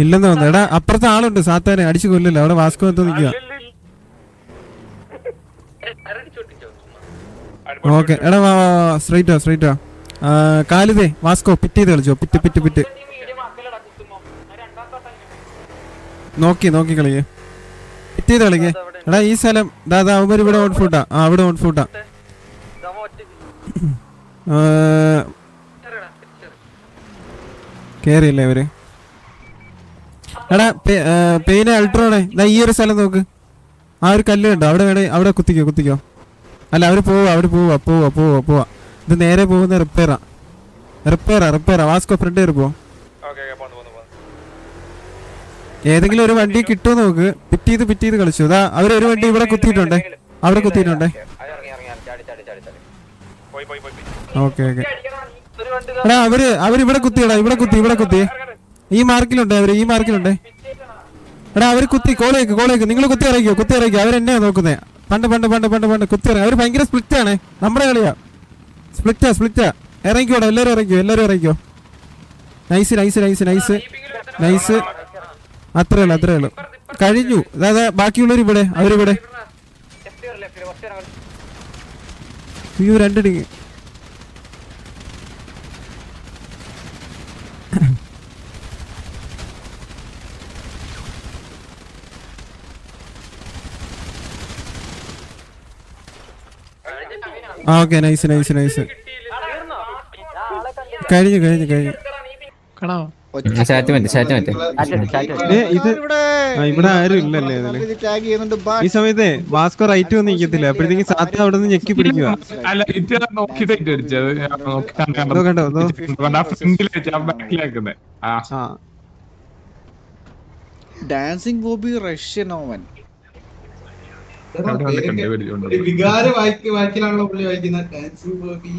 ഇല്ലെന്ന് തോന്നുന്നു. എടാ അപ്പുറത്തെ ആളുണ്ട് സാത്താനെ അടിച്ചു കൊല്ലില്ല. അവിടെ വാസ്കോ എന്തോ നിൽക്കുക. ഓക്കെ എടാ വാ സ്ട്രൈറ്റ് വാ. കാലിതേ വാസ്കോ പിറ്റ് ചെയ്ത് കളിച്ചോ. പിറ്റ് നോക്കി കളിക്കേ. പിറ്റ് ചെയ്ത് കളിക്കേ. എടാ ഈ സ്ഥലം ദാദാ അവര് ഇവിടെ ഓൺ ഫൂട്ടാ. അവിടെ ഓൺ ഫൂട്ടാ. കേറിയല്ലേ അവര്. എടാ പെയിനെ അൾട്രോണേ ഈ ഒരു സ്ഥലം നോക്ക്. ആ ഒരു കല്ല് കണ്ടോ അവിടെ കുത്തിക്കോ. അല്ല അവര് പോവാ. ഇത് നേരെ പോകുന്ന റിപ്പയറാ. വാസ്കോ ഫ്രണ്ട് കയറി പോ. ഏതെങ്കിലും ഒരു വണ്ടി കിട്ടുമോ നോക്ക്. പിറ്റ് ചെയ്ത് കളിച്ചു. അതാ അവരൊരു വണ്ടി ഇവിടെ കുത്തിയിട്ടുണ്ടേ. ഓക്കെ എടാ അവരിവിടെ കുത്തിയടാ. ഇവിടെ കുത്തി. ഈ മാർക്കിലുണ്ടേ. എടാ അവര് കുത്തി. കോളേക്ക് നിങ്ങൾ കുത്തി ഇറക്കിയോ. അവരെന്നെയാ നോക്കുന്നേ. പണ്ട് കുത്തി ഇറങ്ങി. അവര് ഭയങ്കര സ്പ്ലിറ്റാണേ. നമ്മുടെ കളിയാ. സ്പ്ലിറ്റാ. ഇറങ്ങിക്കോടാ. എല്ലാരും ഇറങ്ങിക്കോ. നൈസ്. അത്രേ ഉള്ളു. കഴിഞ്ഞു. അതായത് ബാക്കിയുള്ളവർ ഇവിടെ. അവരിവിടെ. രണ്ടടി. Okay nice. കഴിഞ്ഞു. ഇവിടെ ആരും ഇല്ലല്ലേ ഈ സമയത്ത് വാസ്കോ റൈറ്റ് വന്ന് നിൽക്കത്തില്ല. അപ്പോഴത്തേക്കും സാത്ത് അവിടെ നിന്ന് ഞെക്കി പിടിക്കുക. Dancing Bobby Russian oven. വായിക്കലാണല്ലോ പുള്ളി വായിക്കുന്നത്. ഡാൻസിംഗ് ബോബി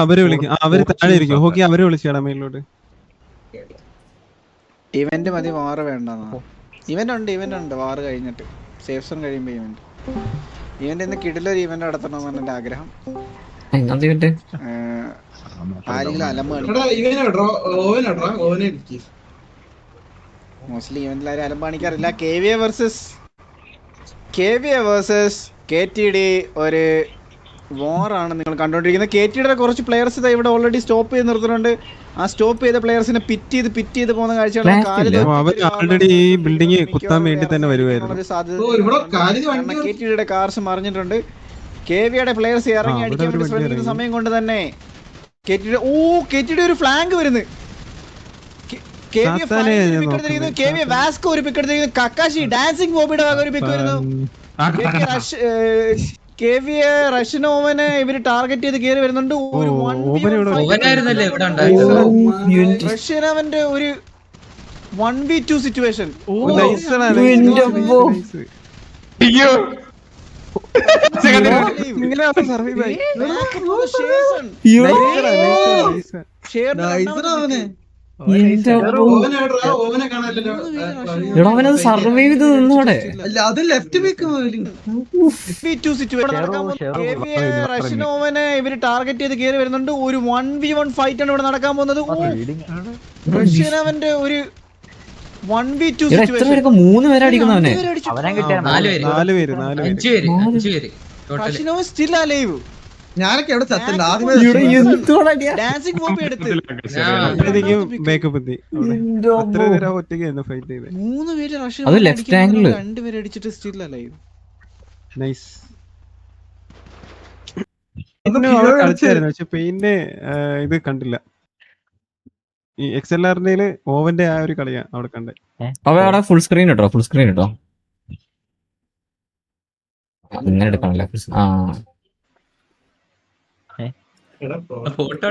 അവരെ വിളിക്കും. അവര് താഴെ ഇരിക്കും. ഹോക്കി അവരെ വിളിച്ചാടാ മേലോട്ട്. ഇവന്റ് മതി, വാറ് വേണ്ടെന്നാ. ഇവന്റ് ഉണ്ട് വാറ് കഴിഞ്ഞിട്ട്. സേഫ് സോൺ കഴിയുമ്പോ ഇവന്റ് ഇന്ന് കിടിലൊരു ഇവന്റ് നടത്തണമെന്നാണ് എന്റെ ആഗ്രഹം. ആരെങ്കിലും മോസ്റ്റ്ലി ഇവന്റിൽ ആരും അലമ്പാണിക്കാറില്ല. KVA വേഴ്സസ് KTD ഒരു വാറാണ് നിങ്ങൾ കണ്ടോണ്ടിരിക്കുന്നത്. KTD കുറച്ച് പ്ലെയേഴ്സ് ഇവിടെ ഓൾറെഡി സ്റ്റോപ്പ് ചെയ്ത് നിർത്തുന്നുണ്ട്. ആ സ്റ്റോപ്പ് ചെയ്ത പ്ലെയേഴ്സിനെ പിറ്റ് ചെയ്ത് പോകുന്ന കാഴ്ചയാണ്. KTD കാർസ് മറിഞ്ഞിട്ടുണ്ട്. KVAയുടെ പ്ലെയേഴ്സ് ഇറങ്ങി അടിക്കാൻ വേണ്ടി ശ്രമിക്കുന്ന സമയം കൊണ്ട് തന്നെ KTD ഒരു ഫ്ലാങ്ക് വരുന്നു. KVA വാസ്കോ ഒരു പിക്ക് എടുത്തിരിക്കുന്നു. കക്കാശി ഡാൻസിംഗ് ബോബിയുടെ വക ഒരു പിക്ക് വരുന്നു. KVA റഷ്യൻ ഓവനെ ഇവര് ടാർഗറ്റ് ചെയ്ത് കയറി വരുന്നുണ്ട്. റഷ്യൻ ഓവന്റെ ഒരു 1v2 സിറ്റുവേഷൻ. സർവൈവ് ചെയ്ത് നിന്നോടെ. റഷ്യൻ ഓവനെ ഇവര് ടാർഗറ്റ് ചെയ്ത് കയറി വരുന്നുണ്ട്. ഒരു 1v1 ഫൈറ്റ് ആണ് ഇവിടെ നടക്കാൻ പോകുന്നത്. റഷ്യൻ ഓവന്റെ ഒരു 1v2 സിറ്റുവേഷൻ. 3 പേരെ അടിക്കുന്നവനെ. Russian oven still alive. ഞാനൊക്കെ എവിടെ ചത്തല്ല. ഡാൻസിംഗ് ബോബി എടുത്ത് 3 പേര് റഷ്യൻ 2 പേര് അടിച്ചിട്ട് സ്റ്റിൽ അലൈവ്. പക്ഷെ പെയിന്റെ ഇത് കണ്ടില്ല. ഈ XLR-ന്റെ ഓവന്റെ ആ ഒരു കളിയാ അവിടെ കണ്ടേ. ഫുൾ സ്ക്രീൻ ഇട്ടോ. അങ്ങനെ എടുക്കണല്ലേ. ഫോട്ടോ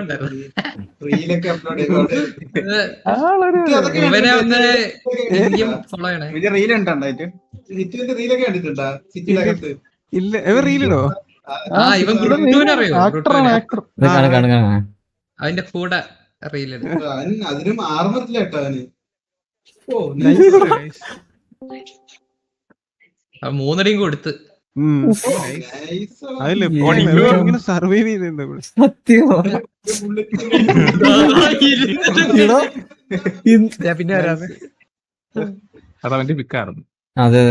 ഇല്ല ഇവർ റീലിടോ. അതിന്റെ കൂടെ അതിനും ആർമറില്ല കേട്ടോ അവന്. 3 കൊടുത്ത് അതില്ലേ ഇങ്ങനെ സർവൈവ് ചെയ്തിരുന്നു ഇവിടെ. സത്യം പിന്നെ വരാതെ അതവന്റെ പിക്കായിരുന്നു. അതെ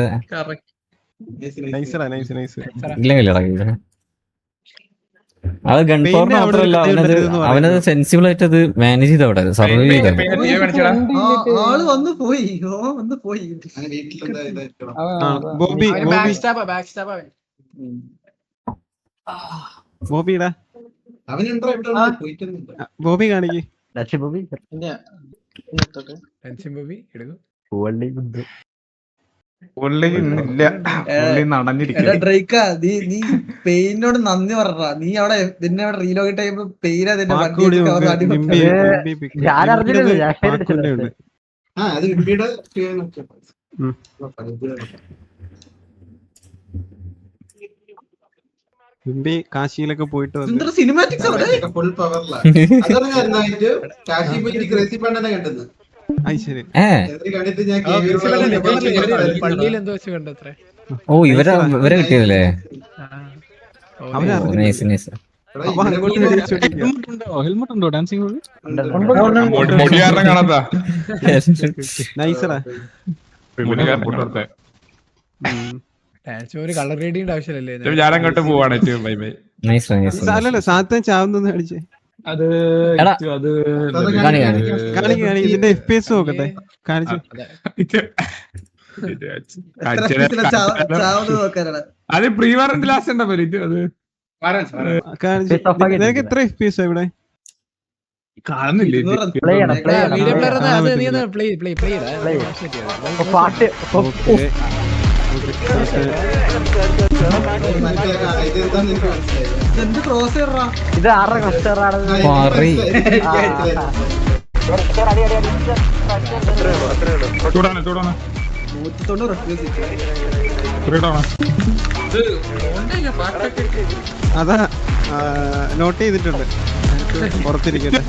നൈസറാ നൈസ് നൈസ്. ഇല്ലെങ്കിൽ അത് ഗൺ പവർ പെയിന്റ് അവിടെ മാത്രമല്ല, ഒരു അവനത് കഥയുണ്ടെന്ന് അവനത് സെൻസിബിൾ ആയിട്ട് അത് മാനേജ് ചെയ്ത് അവിടെ സർവൈവ് ചെയ്തത്. ആള് വന്ന് പോയി വന്ന് പോയി വീട്ടിലെന്താ ഇതായിരിക്കണം. ബോബി ബോബി ബോബിടാ അവനുണ്ടോ ഇവിടെ പോയിട്ടൊന്നുമില്ല. ബോബി കാണിക്ക്. പുള്ളി ഇന്നില്ല, പുള്ളി നടന്നിരിക്കും. ഡ്രൈക്ക നീ പെയിനോട് നന്ദി പറഞ്ഞ. നീ അവിടെ നിന്നെ അവിടെ റീലോഗിട്ട് ചെയ്യുമ്പോ പെയിനാ നിന്റെ വണ്ടി പാക്കൂടി എടുത്ത് നോക്ക്. അവസാനം നിമ്പി പിക്ക്. പാക്കൂന്റെ ഉണ്ട്. അത് വിംബിയുടെ ഉം. നിമ്പി കാശിയിലൊക്കെ പോയിട്ട് വന്നു. സിനിമാറ്റിക്സ് ഫുൾ പവറില. കണ്ടത് അത് ശരി. കണ്ടിട്ട് ഞാൻ പള്ളിയിൽ എന്തോ വെച്ച് കണ്ടത്രേ. ഓ ഇവരെ കിട്ടിയതല്ലേ. അവരറിഞ്ഞില്ല. Nice nice. അപ്പൊ അങ്ങോട്ട് വെടിവെച്ചോണ്ടിരിക്കുക. ഹെൽമെറ്റ് ഉണ്ടോ ഡാൻസിങ്? മൊടിയാറിനെ കാണാത്താ നൈസറാ. ഡാൻസ് ഒരു കളർ റേഡിയുടെ ആവശ്യമില്ലല്ലേ. ഞാൻ അങ്ങോട്ട് പോവാണ്. Bye bye. Nice nice. അല്ലല്ല സാത്തൻ ചാവുന്ന കാണിച്ചേ. അത് എടാ. അത് കാണിക്ക് കാണിക്ക്. ഇതിന്റെ FPS നോക്കട്ടെ. കാണിച്ചു. അത് പ്രീ വാറന്റ് ലാസ്റ്റ് ഉണ്ടോ പോലെ അത് കാണിച്ചു. നിനക്ക് എത്ര FPS ആ ഇവിടെ? കാണുന്നില്ലേ? വീഡിയോ പ്ലെയർ അത് നീ ഒന്ന് പ്ലേ പ്ലേ പ്ലേ ഓക്കേ. എന്ത് ക്രോസ് ചെയ്യറാ. പറയ്. ചൂടാണ് ചൂടാണ് 190 ചൂടാണ്. അതാ നോട്ട് ചെയ്തിട്ടുണ്ട്. പുറത്തിരിക്കട്ടെ.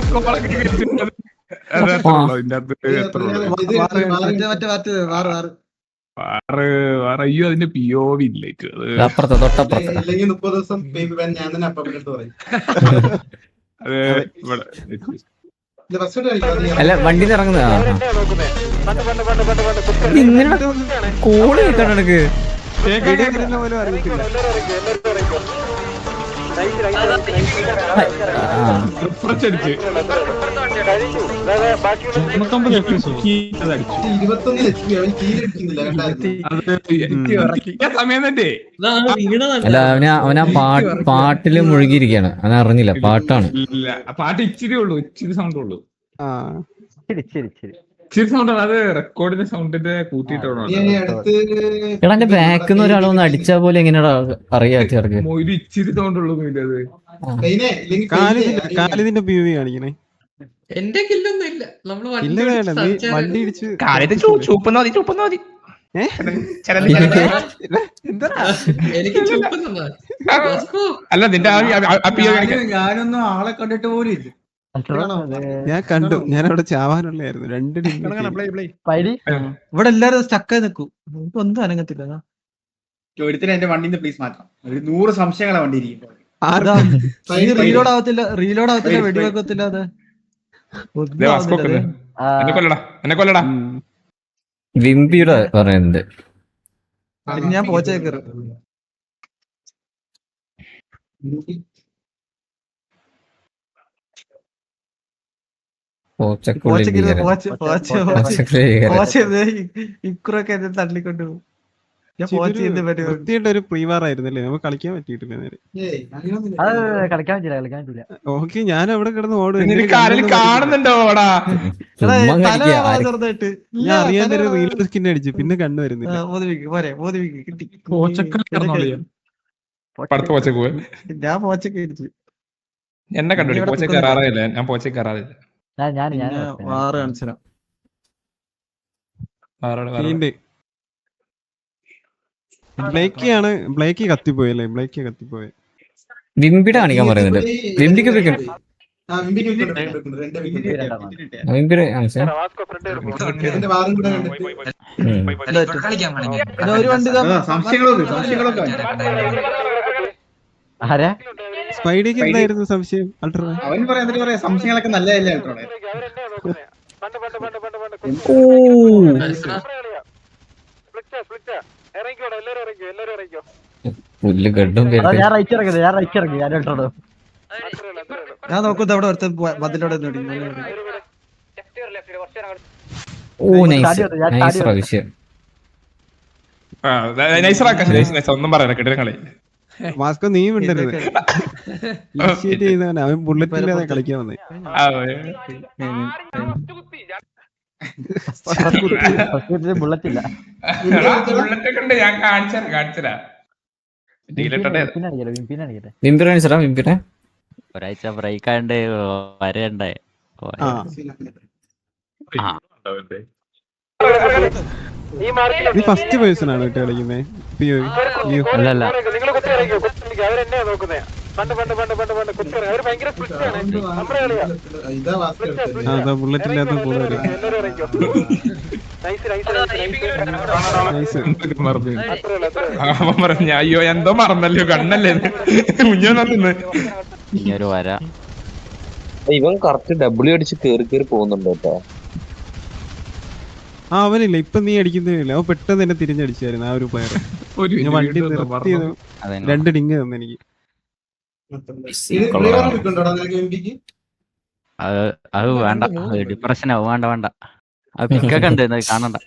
അയ്യോ അതിന്റെ POV ഇല്ല. അപ്പുറത്ത് തൊട്ടപ്പുറത്ത്. അല്ലെങ്കിൽ 30 ദിവസം ഞാൻ തന്നെ അപ്പം എടുത്ത് പറയും. അത് ഇവിടെ അല്ല വണ്ടിയിൽ ഇറങ്ങുന്ന ഇങ്ങനെ കോള് കേൾക്കണം എനിക്ക്. പോലും അറിയത്തില്ല. റിഫ്രഷ് അടിച്ച് 21 HP അവൻ കീഴടിക്കുന്നില്ല സമയം തന്നെ. അല്ല അവനാ പാട്ടില് മുഴുകിയിരിക്കുകയാണ്. അവൻ അറിഞ്ഞില്ല പാട്ടാണ്. ഇല്ല പാട്ട് ഇച്ചിരി ഉള്ളൂ, ഇച്ചിരി സൗണ്ട് ഉള്ളൂ. ആ ഇച്ചിരി സൗണ്ട് ആണ്. അത് റെക്കോർഡിന്റെ സൗണ്ടിന്റെ കൂട്ടിയിട്ടാണോ? എടാ എന്റെ ബാക്കിൽ നിന്ന് ഒരാൾ ഒന്ന് അടിച്ചാ പോലെ എങ്ങനെയാ അറിയാത്ത ഒരു ഇച്ചിരി സൗണ്ട് ഉള്ളൂ അത്. കാലിതിന്റെ POV കാണിക്കണേ. എന്റെ കില്ലൊന്നും ഇല്ല. നമ്മള് ഇല്ല വേണ്ട. നീ വണ്ടി ഇടിച്ച് എനിക്ക് ചുപ്പുന്നതാ. അല്ല നിന്റെ ഞാനൊന്നും ആളെ കണ്ടിട്ട് പോലും ഇല്ല. ഞാൻ കണ്ടു. ഞാൻ അവിടെ ചാവാനുള്ളായിരുന്നു. ഇവിടെ എല്ലാരും സ്റ്റക്കായി നിൽക്കും. ഒന്നും അനങ്ങത്തില്ല. ഒരുത്തിന് എന്റെ വണ്ടിന്ന് പ്ലീസ് മാറ്റാം. ഒരു 100 സംശയങ്ങളാ വണ്ടി ഇരിക്കും. റീലോഡ് ആവത്തില്ല, വെടിവെക്കത്തില്ല. അത് എന്നെ കൊല്ലടാ. വിംബിയുടെ പറയുന്നുണ്ട്. ഞാൻ പോച്ചേ കയറും. ഇക്കുറൊക്കെ എന്നെ തള്ളിക്കൊണ്ട് പോകും. വൃത്തിയുടെ ഒരു പ്രീവാർ ആയിരുന്നല്ലേ. നമുക്ക് കളിക്കാൻ പറ്റിയിട്ടില്ല നേരെ. ഓക്കെ ഞാൻ അവിടെ കിടന്ന് ഓടും. കാണുന്നുണ്ടോ? ഞാൻ അറിയാതെ ഒരു റീൽ സ്കിൻ അടിച്ചു. പിന്നെ കണ്ണു വരുന്നില്ല. ഞാൻ പോച്ചക്ക് അടിച്ചു. എന്നെ കണ്ടു പോച്ച കയറാറില്ല. ഞാൻ പോച്ച കയറാറില്ല. ബ്ലേക്ക് കത്തിപ്പോയല്ലേ. ബ്ലേക്ക് കത്തിപ്പോയെ. വിംബിയുടെ കാണിക്കാൻ പറയുന്നുണ്ട്. വിംബിക്ക് ഭയങ്കര ആവശ്യം. ഒരു വണ്ടി സംശയങ്ങളൊക്കെ ആരാ സ്പൈഡിക്ക് എന്തായിരുന്നു സംശയം അൾട്രാ? അവൻ പറയാ സംശയങ്ങളൊക്കെ നല്ലതല്ലേ അൾട്രോണെ? പുല്ല് ഗഡും ഞാൻ നോക്കുന്നത് അവിടെ ഒരുത്തൻ മതിലോടെ ഓ നൈസ് നൈസ് പ്രാവശ്യം. ഒന്നും പറയാ കിട്ടുന്ന കളി. മാസ്കോ നീ മിണ്ടരുത്. ഇനിഷ്യേറ്റ് ചെയ്തവൻ അവൻ ബുള്ളറ്റ് ഇല്ലാതെ കളിക്കാൻ വന്നേ. ബുള്ളറ്റ് ഇല്ല. ബുള്ളറ്റ് ഉണ്ട്, ഞാൻ കാണിച്ചരാ. വിംപിനെ ഒരാഴ്ച ബ്രേക്ക് ആയണ്ട് വരണ്ടേ. നീ ഫസ്റ്റ് പേഴ്സൺ ആണ് കേട്ടോ കളിക്കുന്നത്. അല്ലല്ല അതാ ബുള്ളറ്റ് ഇല്ലാത്ത കൂടുതൽ. അയ്യോ എന്തോ മറന്നല്ലോ, കണ്ണല്ലേ കുഞ്ഞൊന്നു. ഇനിയൊരു വര ഇവൻ കറക്റ്റ് ഡബ്ല്യു അടിച്ച് കേറി പോകുന്നുണ്ട് കേട്ടോ. ആ അവനില്ല, ഇപ്പൊ നീ അടിക്കുന്നില്ല. അവൻ പെട്ടെന്ന് തന്നെ തിരിഞ്ഞടിച്ചായിരുന്നു ആ ഒരു പ്ലെയർ. ഞാൻ വണ്ടി നിർത്തിയത് 2 ഡിങ് തന്നെ എനിക്ക്. അത് വേണ്ട, ഡിപ്രഷൻ ആവും. വേണ്ട അത് പിക്കൊക്കെ ഉണ്ട്, കാണണ്ട.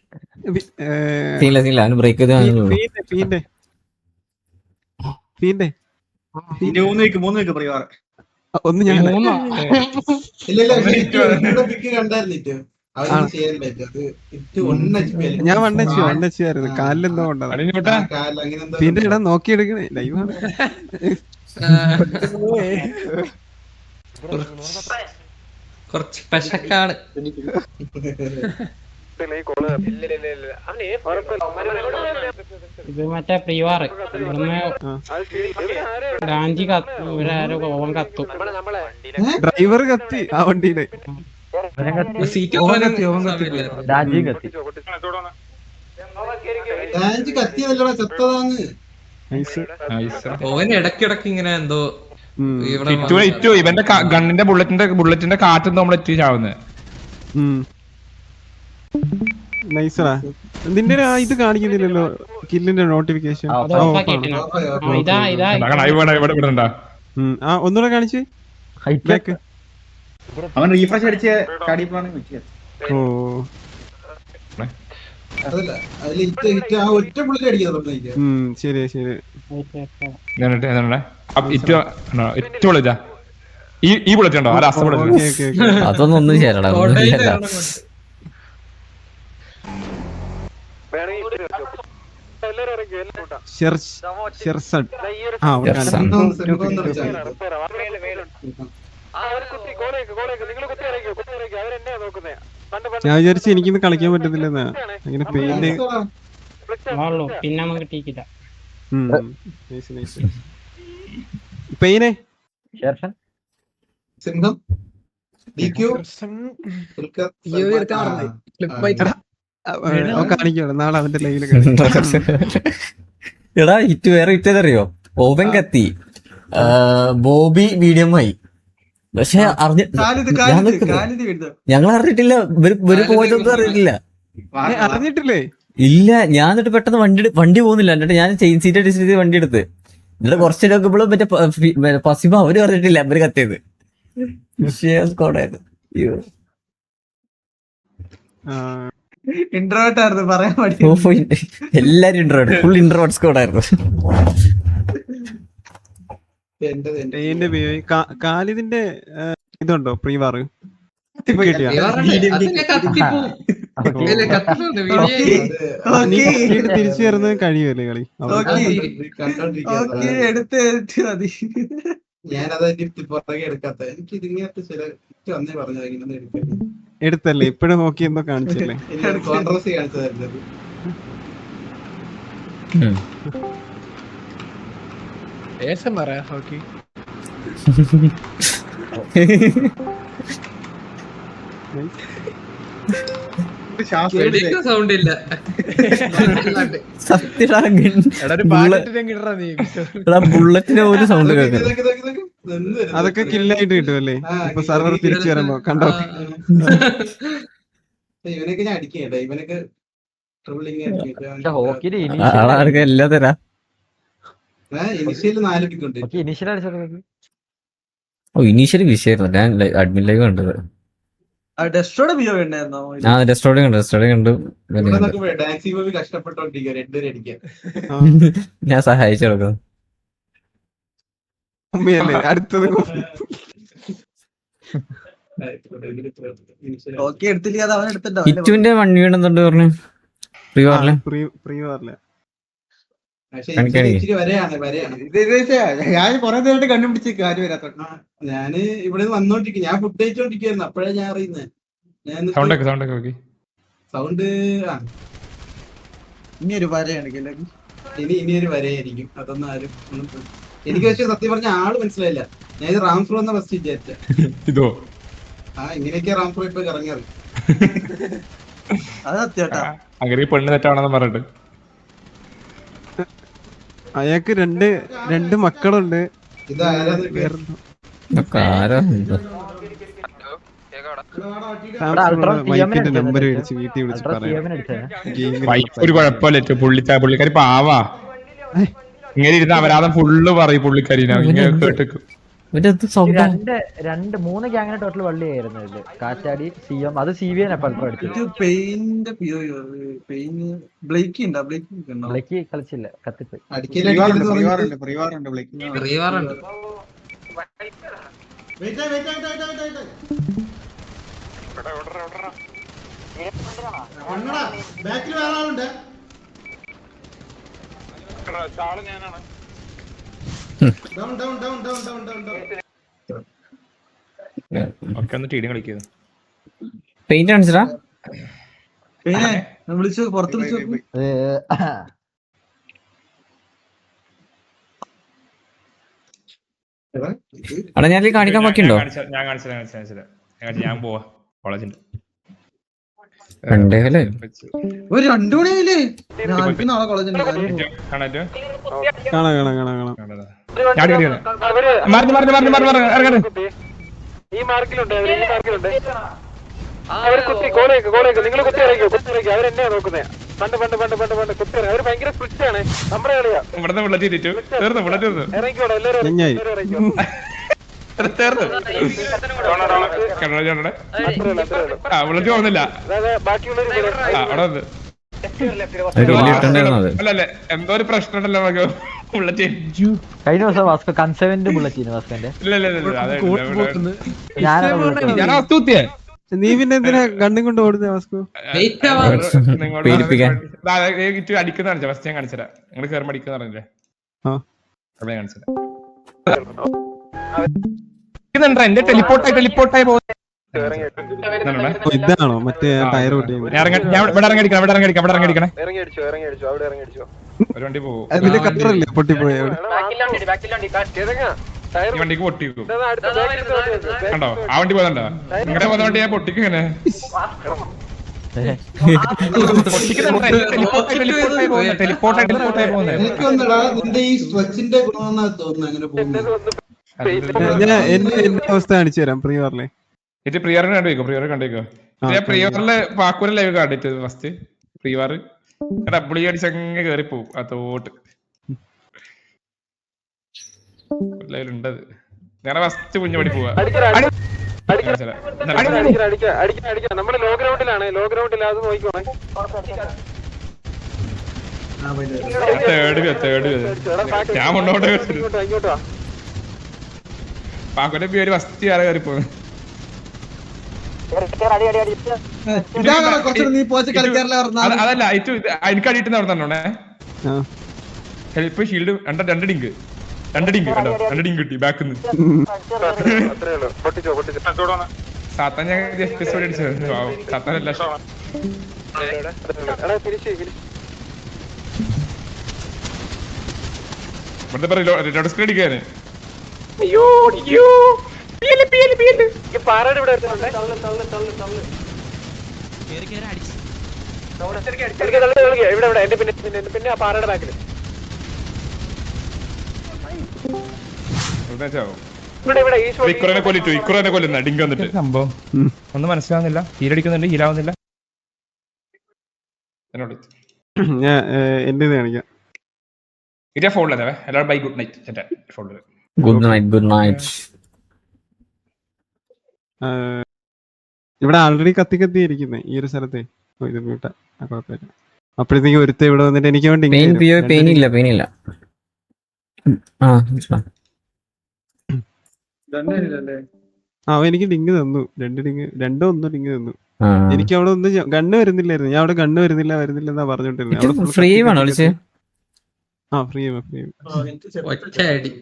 ബ്രേക്ക് ഒന്ന് ഞാൻ ഞാൻ വണ്ണച്ചായിരുന്നു. കാലിലെന്തോ കൊണ്ടതാ. പിന്നെ ഇടാ നോക്കിയെടുക്കണേ, ലൈവാണ്. കുറച്ച് പശക്കാണ്. ഇത് മറ്റേ പ്രീവാറ് ഇവിടുന്ന് ഗാഞ്ചി ഇവരാരോ കോവൻ കത്തും. ഡ്രൈവർ കത്തി ആ വണ്ടിയില്. സീറ്റ് ഓവൻ ഇടക്കിടക്ക് ഇങ്ങനെ എന്തോ ഇവന്റെ ഗണ്ണിന്റെ ബുള്ളറ്റിന്റെ കാറ്റ് നമ്മൾ എത്തി ചാവുന്നത്. നൈസറാ. നിന്റെ ഇത് കാണിക്കുന്നില്ലല്ലോ കില്ലിന്റെ നോട്ടിഫിക്കേഷൻ. ഒന്നുകൂടെ കാണിച്ച്. അവൻ റീഫ്രഷ് അടിച്ച് ഓ ശരി ശരി. ഈ ബുള്ളറ്റ് ഉണ്ടോ? അതൊന്നും ഒന്നും ചേരടാ. ഞാൻ വിചാരിച്ചു എനിക്കിന്ന് കളിക്കാൻ പറ്റത്തില്ലെന്നാ. അങ്ങനെ പെയിന്റ് പിന്നെ നമുക്ക് ടീക്കില്ല. പെയിനെ കാണിക്കണം നാളെ അവന്റെ ലൈവില്. എടാ ഹിറ്റ് വേറെ ഹിറ്റേതറിയോ? ഓവൻ കത്തി, ബോബി മീഡിയമായി. പക്ഷെ ഞങ്ങൾ അറിഞ്ഞിട്ടില്ല, ഇവര് പോയതൊന്നും അറിഞ്ഞിട്ടില്ല. അറിഞ്ഞിട്ടില്ലേ? ഇല്ല. ഞാൻ എന്നിട്ട് പെട്ടെന്ന് വണ്ടി പോകുന്നില്ല. എന്നിട്ട് ഞാൻ ചെയിൻ സീറ്റ് അടിച്ചിട്ട് വണ്ടി എടുത്ത്. എന്നിട്ട് കുറച്ച് നോക്കുമ്പോഴും മറ്റേ പസിമ അവര് പറഞ്ഞിട്ടില്ല അവര് കത്തിയത്. ഇൻട്രോവേർട്ട് ആയിരുന്നു, പറയാൻ എല്ലാരും ഇൻട്രോവേർട്ട്, ഫുൾ ഇൻട്രോവേർട്ട് സ്ക്വാഡായിരുന്നു. കാലിദിന്റെ ഇതുണ്ടോ പ്രീവാറ്? തിരിച്ചു വരുന്നത് കഴിയുമല്ലേ കളി? എടുത്തല്ലേ ഇപ്പഴും നോക്കി എന്തോ കാണിച്ചല്ലേ? സൗണ്ട് ഇല്ല. ബുള്ളറ്റിന് പോലും സൗണ്ട് കേൾക്കാം. അതൊക്കെ കില്ലായിട്ട് കിട്ടുമല്ലേ ഇപ്പൊ സർവർ തിരിച്ചു വരുമ്പോ കണ്ടോ. ഇവനൊക്കെ ഞാൻ അടിക്കേട്ടാ, ഇവനൊക്കെ ആളാർക്ക് എല്ലാ തരാ. ഇനിഷ്യല് 4 പിക്കുണ്ട്. ഓ ഇനീഷ്യലി വിഷയമായിരുന്നു. ഞാൻ അഡ്മിൻ ലൈവ് കണ്ടത്. ഡെസ്ട്രോയുടെ പിയോ വേണ്ടായിരുന്നോ? ആ റെസ്റ്റോറന്റ് കണ്ടു. ഡാൻസിംഗ് മൂവി കഷ്ടപ്പെട്ടോണ്ടിരിക്കുക 2 പേര് അടിക്കാൻ. ഞാൻ സഹായിച്ചു കൊടുക്കുന്നു. അടുത്തത് ഓക്കെ എടുത്തില്ല, അത് അവൻ എടുത്തിട്ടോ. ഇറ്റുവിന്റെ വണ്ടി വീണെന്നുണ്ട് പറഞ്ഞു ഫ്രീ വാറില്. ഇച്ചിരി വരെയാണ്. ഞാൻ കുറെ നേരമായിട്ട് കണ്ടുപിടിച്ച് കാര്യം വരാത്ത. ഞാന് ഇവിടെ വന്നോണ്ടിരിക്കും, ഞാൻ ഫുഡ് കഴിച്ചോണ്ടിരിക്കുന്നു. അപ്പോഴാ ഞാൻ അറിയുന്നത്. സൗണ്ട് ഇനിയൊരു വരയാണ്. ഇനിയൊരു വരയായിരിക്കും. അതൊന്നും ആരും എനിക്ക് പക്ഷെ സത്യം പറഞ്ഞ ആള് മനസ്സിലായില്ല. ഞാൻ ഇത് റാംഫ്രോ എന്ന ഫസ്റ്റ് വിചാരിച്ച. ഇതോ ഇങ്ങനെയൊക്കെയാ റാംഫ്രോ ഇപ്പൊ ഇറങ്ങിയത്. അത് സത്യാട്ടാ. അങ്ങനെ പെണ്ണ് തെറ്റാണെന്ന് പറഞ്ഞിട്ട് അയാൾക്ക് രണ്ട് മക്കളുണ്ട്. മൈക്കിന്റെ നമ്പർ മേടിച്ച് വീട്ടിൽ വിളിച്ച് പറയാം. ഒരു കുഴപ്പമില്ല. പുള്ളിക്കാരി പാവാ. ഇങ്ങനെ ഇരുന്ന് അപരാധം ഫുള്ള് പറയും പുള്ളിക്കാരിനെ. ഇങ്ങനെ കേട്ടേക്കും. 3 ഗ്യാങ്ങിന് ടോട്ടൽ വള്ളിയായിരുന്നു ഇത്. കാറ്റാടി സിഎം അത് CVN ബ്ലേക്ക് കളിച്ചില്ല, കത്തിപ്പോയി. പെയിന്റ് കാണിച്ചടാ. വിളിച്ചു പുറത്ത് വിളിച്ചു. അവിടെ ഞാൻ കാണിക്കാൻ ബാക്കിയുണ്ടോ? ഞാൻ പോവാ കോളേജിൽ. 2 അല്ലേ? ഒരു 2 മണിയായില്ലേ? നാളെ കോളേജുണ്ട്. ഈ മാർക്കിലുണ്ട് അവര് കുത്തി കോളേക്ക് നിങ്ങൾ കുത്തി ഇറങ്ങിയോ? അവരെന്നെയാ നോക്കുന്നത്. പണ്ട് കുത്തി അവര് ഭയങ്കര സ്ട്രിക്റ്റാണ്. നമ്മുടെ കളിയാ. ഇറങ്ങിക്കോടെ എല്ലാരും എന്തോ ഒരു പ്രശ്നമുണ്ടല്ലോ നമുക്ക്. കഴിഞ്ഞ ദിവസം വാസ്കോ കൺസെവന്റ് ബുള്ളറ്റിന് വാസ്കോന്റെ നീ പിന്നെ എന്തിനാ കണ്ണും കൊണ്ട് ഓടുന്നത് വാസ്കോ? അടിക്കുന്ന ഫസ്റ്റ് ഞാൻ കാണിച്ചരാ. നിങ്ങൾ കയറുമ്പോ അടിക്കുന്ന പറഞ്ഞില്ലേ? കാണിച്ചരാ. എന്റെ ടെലിപ്പോർട്ടായി പോകും. ഇതാണോ മറ്റേ ടയർ പൊട്ടി? ഒരു വണ്ടി പോകും. അതിന്റെ കട്ടറല്ലേ പൊട്ടിപ്പോയി? വണ്ടിക്ക് പൊട്ടിക്കും കണ്ടോ? ആ വണ്ടി പോയതുണ്ടോ? നിങ്ങളുടെ പോകുന്ന വണ്ടി ഞാൻ പൊട്ടിക്കും. ഇങ്ങനെ എന്റെ അവസ്ഥ കാണിച്ചു തരാം. പ്രിയറിലെ പ്രിയറിന് കണ്ടേക്കോ. പ്രിയറില് പാക്കൂര ലൈവ് കാണിച്ചു ഫസ്റ്റ്. പ്രിയറ് ഡബ്ല്യു അടിച്ചങ്ങ് കേറി പോവും. ആ തോട്ട് ലൈവിലുണ്ടത്. ഞാൻ ഫസ്റ്റ് കുഞ്ഞുപടി പോവാ. നമ്മള് ലോ ഗ്രൗണ്ടിലാണ്. അത് നോക്കിക്കോണേ. ഞാൻ മുന്നോട്ട് പാക്കോന്റെ പേര് ഫസ്റ്റ് ആരെ കയറി പോകുന്നത്. അതല്ല എനിക്ക് അടിയിട്ട് നടന്നോണേ. ഹെൽപ്പ് ഷീൽഡ് രണ്ട് ഡിങ്ക് കണ്ടോ? 2 ഡിങ്ക് കിട്ടി ബാക്കിന്ന്. സാത്താൻ ഞാൻ ജസ്റ്റ് അടിച്ചത്. സാത്താനല്ല ഇവിടുത്തെ അടിക്കാന്. ഈ പാറയുടെ ഇവിടെ വരുന്നുണ്ടേ. എനിക്ക് തള്ളി കളിക്കുക ഇവിടെ ഇവിടെ എന്റെ പിന്നെ ആ പാറയുടെ ബാക്കിൽ ഇവിടെ ഇവിടെ ഈ ഇക്കുറനെ കൊല്ലിട്ടു, ഇക്കുറനെ കൊല്ലുന്ന ഡിങ്ക് വന്നിട്ട് സംഭവം ഒന്നും മനസ്സിലാവുന്നില്ല. ഹീലടിക്കുന്നുണ്ട്, ഹീലാവുന്നില്ല. എന്നോട് ഞാൻ എന്റെ ഇത് കാണിക്കാം. ഇതേ ഫോണിലേ എല്ലാവരും ബൈ ഗുഡ് നൈറ്റ് സെറ്റ് ഫോണില്. Good night, good night. ഇവിടെ ആൾറെഡി കത്തി കത്തി ഇരിക്കുന്നേ ഈ ഒരു സ്ഥലത്തെ. ഇത് മ്യൂട്ടാ, കുഴപ്പമില്ല. അപ്പോഴത്തേക്ക് ഒരുത്ത ഇവിടെ വന്നിട്ട് എനിക്ക് വേണ്ടി പെയിനില്ല. എനിക്ക് ഡിങ് തന്നു, 2 ഡിങ് തന്നു. എനിക്ക് അവിടെ ഒന്നും ഗണ്ണ് വരുന്നില്ലായിരുന്നു. ഞാൻ അവിടെ ഗണ്ണ് വരുന്നില്ല എന്നാ പറഞ്ഞോണ്ടിരുന്നത്. ഫ്രീ ആണോ വിളിച്ചേ? ഫ്രീ. ഒറ്റ അടി